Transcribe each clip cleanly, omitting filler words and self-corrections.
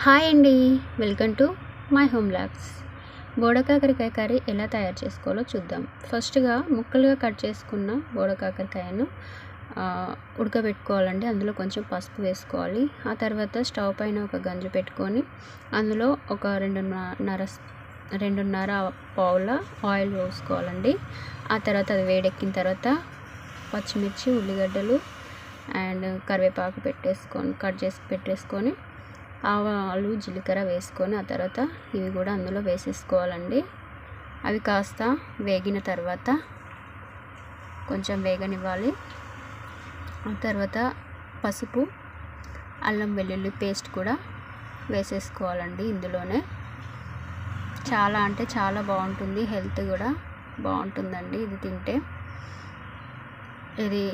Hi అండి, welcome to my home labs. బోడకాకరకాయ curry ఎలా తయారు చేసుకోవాలో చూద్దాం. ఫస్ట్గా ముక్కలుగా కట్ చేసుకున్న బోడకాకరకాయను ఉడకబెట్టుకోవాలండి. అందులో కొంచెం పసుపు వేసుకోవాలి. ఆ తర్వాత స్టవ్ పైన ఒక గంజు పెట్టుకొని అందులో ఒక రెండున్నర పావుల ఆయిల్ పోసుకోవాలండి. ఆ తర్వాత అది వేడెక్కిన తర్వాత పచ్చిమిర్చి, ఉల్లిగడ్డలు అండ్ కరివేపాకు కట్ చేసి పెట్టేసుకొని ఆవాలు, జీలకర్ర వేసుకొని ఆ తర్వాత ఇవి కూడా అందులో వేసేసుకోవాలండి. అవి కాస్త వేగిన తర్వాత కొంచెం వేగనివ్వాలి. ఆ తర్వాత పసుపు, అల్లం వెల్లుల్లి పేస్ట్ కూడా వేసేసుకోవాలండి. ఇందులోనే చాలా అంటే చాలా బాగుంటుంది, హెల్త్ కూడా బాగుంటుందండి ఇది తింటే. ఇది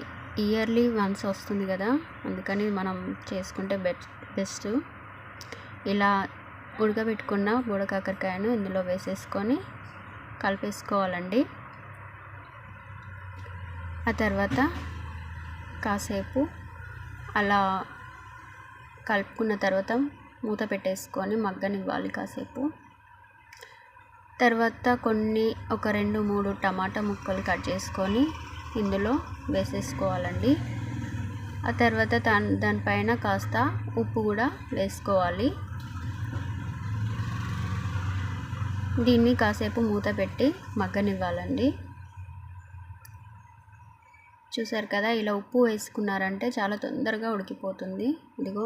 ఇయర్లీ వన్స్ వస్తుంది కదా, అందుకని మనం చేసుకుంటే బెస్ట్. ఇలా ఉడకబెట్టుకున్న బోడకాకరకాయను ఇందులో వేసేసుకొని కలిపేసుకోవాలండి. ఆ తర్వాత కాసేపు అలా కలుపుకున్న తర్వాత మూత పెట్టేసుకొని మగ్గనివ్వాలి కాసేపు. తర్వాత ఒక 2-3 టమాటా ముక్కలు కట్ చేసుకొని ఇందులో వేసేసుకోవాలండి. ఆ తర్వాత దానిపైన కాస్త ఉప్పు కూడా వేసుకోవాలి. దీన్ని కాసేపు మూత పెట్టి మగ్గనివ్వాలండి. చూసారు కదా, ఇలా ఉప్పు వేసుకున్నారంటే చాలా తొందరగా ఉడికిపోతుంది. ఇదిగో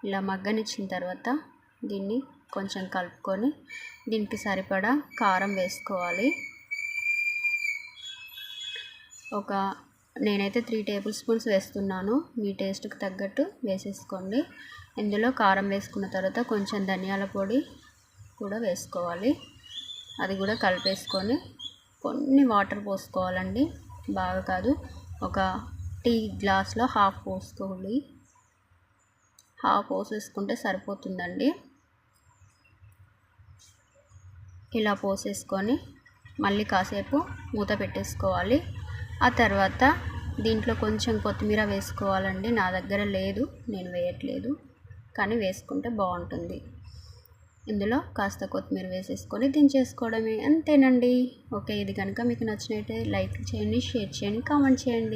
ఇలా మగ్గనిచ్చిన తర్వాత దీన్ని కొంచెం కలుపుకొని దీనికి సరిపడా కారం వేసుకోవాలి. నేనైతే 3 టేబుల్ స్పూన్స్ వేస్తున్నాను. మీ టేస్ట్కి తగ్గట్టు వేసేసుకోండి. ఇందులో కారం వేసుకున్న తర్వాత కొంచెం ధనియాల పొడి కూడా వేసుకోవాలి. అది కూడా కలిపేసుకొని కొన్ని వాటర్ పోసుకోవాలండి, బాగా కాదు. ఒక టీ గ్లాస్లో హాఫ్ పోసుకోవాలి. హాఫ్ పోసేసుకుంటే సరిపోతుందండి. ఇలా పోసేసుకొని మళ్ళీ కాసేపు మూత పెట్టేసుకోవాలి. ఆ తర్వాత దీంట్లో కొంచెం కొత్తిమీర వేసుకోవాలండి. నా దగ్గర లేదు, నేను వేయట్లేదు, కానీ వేసుకుంటే బాగుంటుంది. ఇందులో కాస్త కొత్తిమీర వేసేసుకొని దించేసుకోవడమే, అంతేనండి. ఓకే, ఇది కనుక మీకు నచ్చినట్లయితే లైక్ చేయండి, షేర్ చేయండి, కామెంట్ చేయండి.